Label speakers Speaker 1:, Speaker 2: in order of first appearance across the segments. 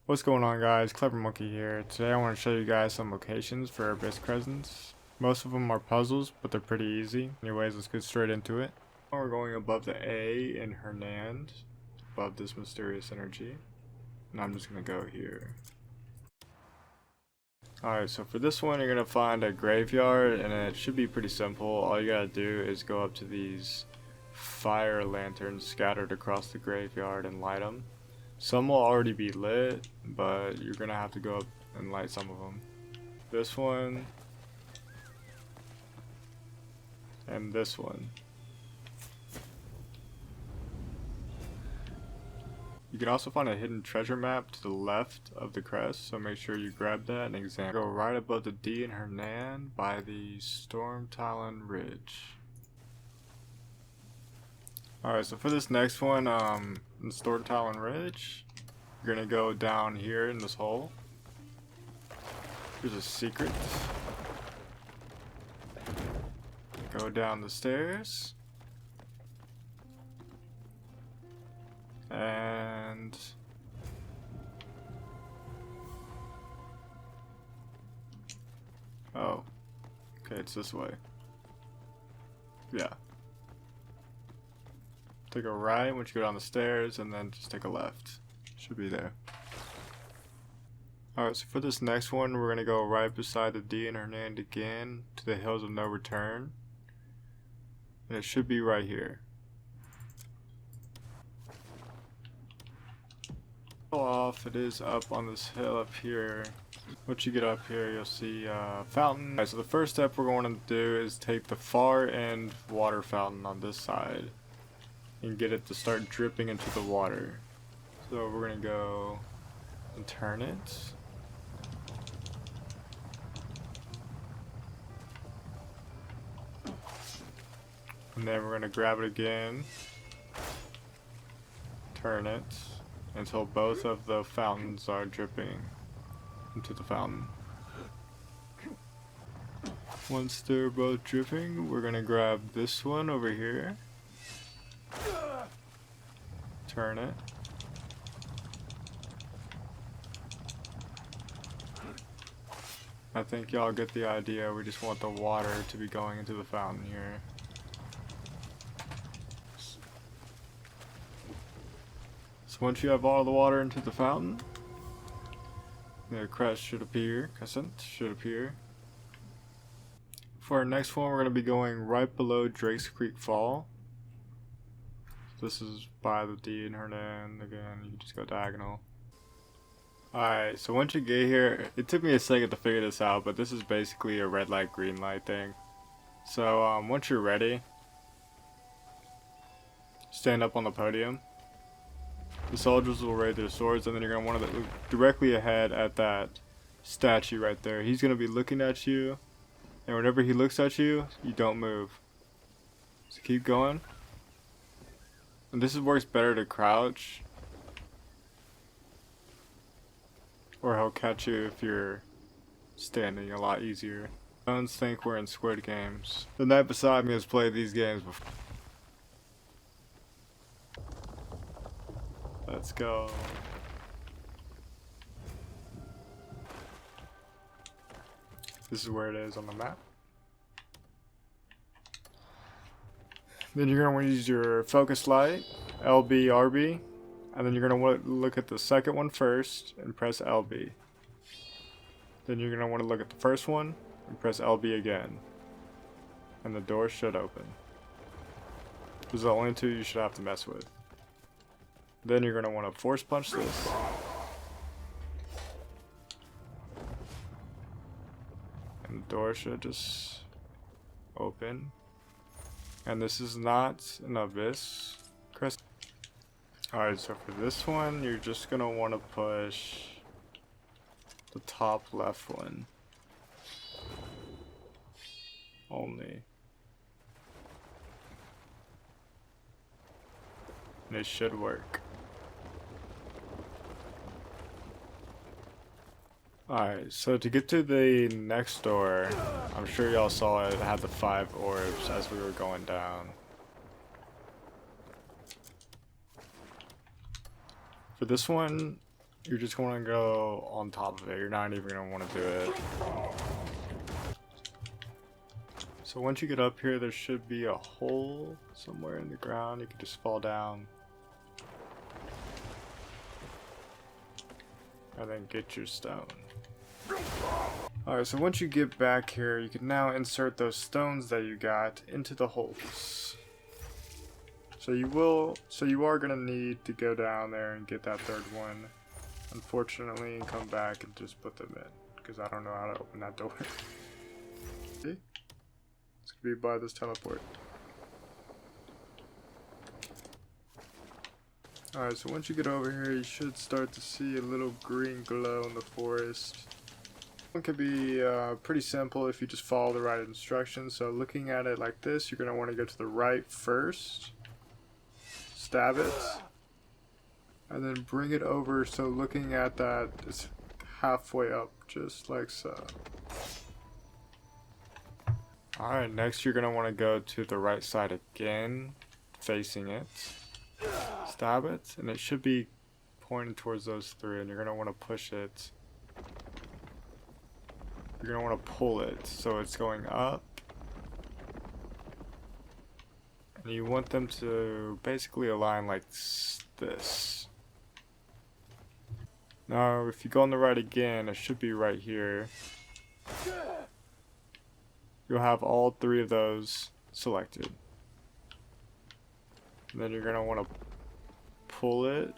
Speaker 1: What's going on, guys? Clever Monkey here. Today I want to show you guys some locations for abyss crescents. Most of them are puzzles, but they're pretty easy. Anyways, let's get straight into it. We're going above the A in Hernand, above this mysterious energy. And I'm just going to go here. Alright, so for this one, you're going to find a graveyard, and it should be pretty simple. All you got to do is go up to these fire lanterns scattered across the graveyard and light them. Some will already be lit, but you're gonna have to go up and light some of them. This one. And this one. You can also find a hidden treasure map to the left of the crest, so make sure you grab that and examine. Go right above the D in Hernan by the Storm Talon Ridge. Alright, so for this next one, in Storm Talon Ridge, you're gonna go down here in this hole. There's a secret. Go down the stairs. And oh, okay, it's this way. Yeah. Take a right once you go down the stairs, and then just take a left. Should be there. Alright, so for this next one, we're gonna go right beside the D in Hernand again to the Hills of No Return. And it should be right here. Off, it is up on this hill up here. Once you get up here, you'll see a fountain. Alright, so the first step we're going to do is take the far end water fountain on this side and get it to start dripping into the water. So we're gonna go and turn it. And then we're gonna grab it again, turn it until both of the fountains are dripping into the fountain. Once they're both dripping, we're gonna grab this one over here, turn it, I think y'all get the idea. We just want the water to be going into the fountain here. So once you have all the water into the fountain, the crescent should appear. For our next one, we're going to be going right below Drake's Creek Fall. This is by the D in Hernan. Again, you can just go diagonal. Alright, so once you get here, it took me a second to figure this out, but this is basically a red light, green light thing. So once you're ready, stand up on the podium. The soldiers will raise their swords, and then you're going to want to look directly ahead at that statue right there. He's going to be looking at you, and whenever he looks at you, you don't move. So keep going. And this works better to crouch, or he'll catch you if you're standing, a lot easier. Don't think we're in Squid Games. The knight beside me has played these games before. Let's go. This is where it is on the map. Then you're going to want to use your focus light, LB, RB. And then you're going to want to look at the second one first and press LB. Then you're going to want to look at the first one and press LB again. And the door should open. Those are the only two you should have to mess with. Then you're going to want to force punch this. And the door should just open. And this is not an abyss crescent. Alright, so for this one, you're just gonna want to push the top left one only. And it should work. Alright, so to get to the next door, I'm sure y'all saw it had the 5 orbs as we were going down. For this one, you're just going to go on top of it. You're not even going to want to do it. So once you get up here, there should be a hole somewhere in the ground. You can just fall down. And then get your stone. Alright, so once you get back here, you can now insert those stones that you got into the holes. So you are gonna need to go down there and get that third one, unfortunately, and come back and just put them in, because I don't know how to open that door. See? It's gonna be by this teleport. Alright, so once you get over here, you should start to see a little green glow in the forest. It can be pretty simple if you just follow the right instructions. So looking at it like this, you're going to want to go to the right first, stab it, and then bring it over. So looking at that, it's halfway up, just like so. Alright, next you're going to want to go to the right side again, facing it. Stab it, and it should be pointed towards those three, and you're going to want to push it. You're going to want to pull it so it's going up. And you want them to basically align like this. Now, if you go on the right again, it should be right here. You'll have all three of those selected. And then you're going to want to pull it.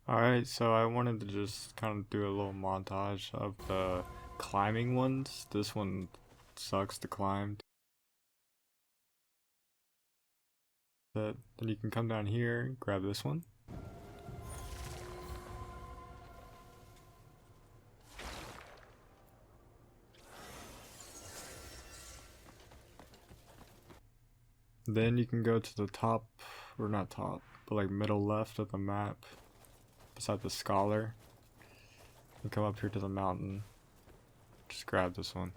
Speaker 1: Alright, so I wanted to just kind of do a little montage of the climbing ones. This one sucks to climb. Then you can come down here, grab this one. Then you can go to the top, or not top, but like middle left of the map, beside the scholar, and come up here to the mountain. Just grab this one.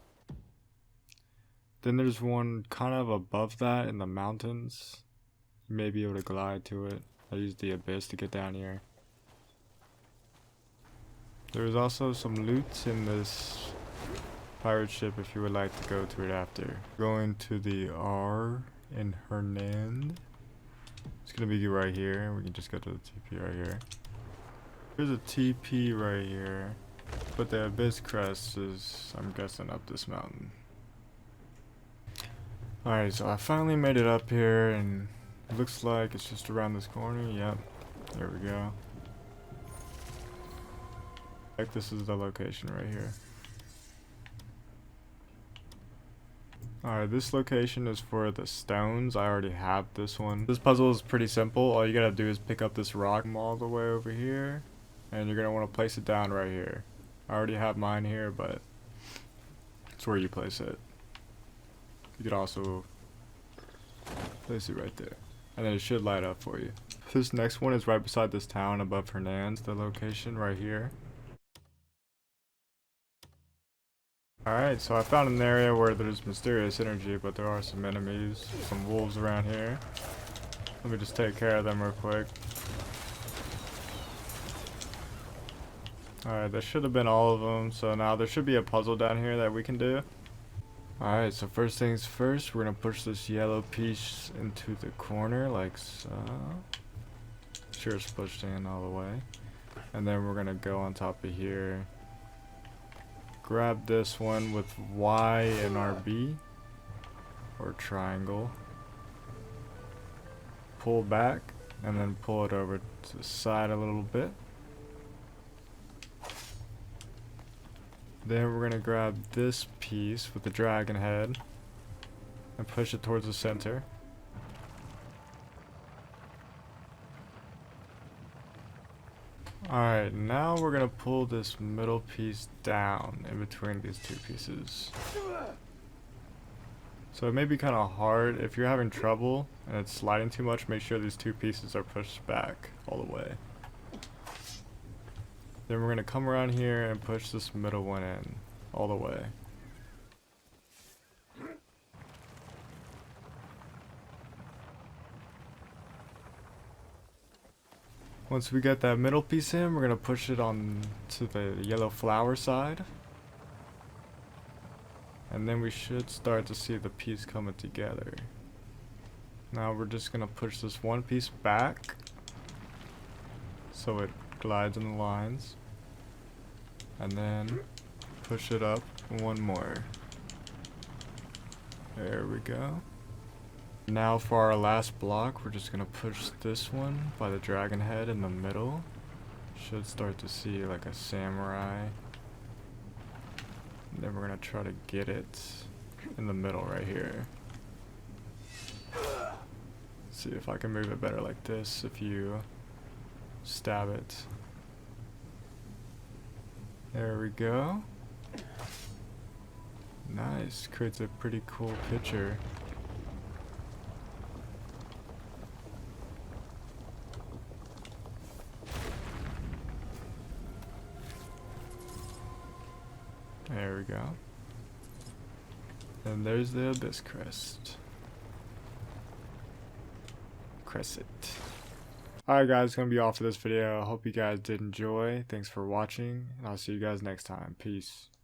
Speaker 1: Then there's one kind of above that in the mountains. You may be able to glide to it. I used the abyss to get down here. There's also some loot in this pirate ship if you would like to go to it after. Going to the R in Hernand. It's gonna be right here. We can just go to the TP right here. There's a TP right here, but the abyss crest is, I'm guessing, up this mountain. Alright, so I finally made it up here, and it looks like it's just around this corner. Yep, there we go. Like, this is the location right here. Alright, this location is for the stones. I already have this one. This puzzle is pretty simple. All you gotta do is pick up this rock from all the way over here, and you're gonna want to place it down right here. I already have mine here, but it's where you place it. You could also place it right there, and then it should light up for you. This next one is right beside this town above Hernand's, the location right here. Alright, so I found an area where there's mysterious energy, but there are some enemies, some wolves around here. Let me just take care of them real quick. Alright, that should have been all of them, so now there should be a puzzle down here that we can do. Alright, so first things first, we're going to push this yellow piece into the corner, like so. Sure it's pushed in all the way. And then we're going to go on top of here. Grab this one with Y and RB, or triangle. Pull back, and then pull it over to the side a little bit. Then we're going to grab this piece with the dragon head and push it towards the center. Alright, now we're going to pull this middle piece down in between these two pieces. So it may be kind of hard. If you're having trouble and it's sliding too much, make sure these two pieces are pushed back all the way. Then we're going to come around here and push this middle one in all the way. Once we get that middle piece in, we're gonna push it on to the yellow flower side. And then we should start to see the piece coming together. Now we're just gonna push this one piece back so it glides in the lines. And then push it up one more. There we go. Now for our last block, we're just gonna push this one by the dragon head in the middle. Should start to see like a samurai. And then we're gonna try to get it in the middle right here. See if I can move it better like this if you stab it. There we go. Nice, creates a pretty cool picture. There we go. And there's the abyss crest. Cresset. Alright guys, it's gonna be all for this video. I hope you guys did enjoy. Thanks for watching, and I'll see you guys next time. Peace.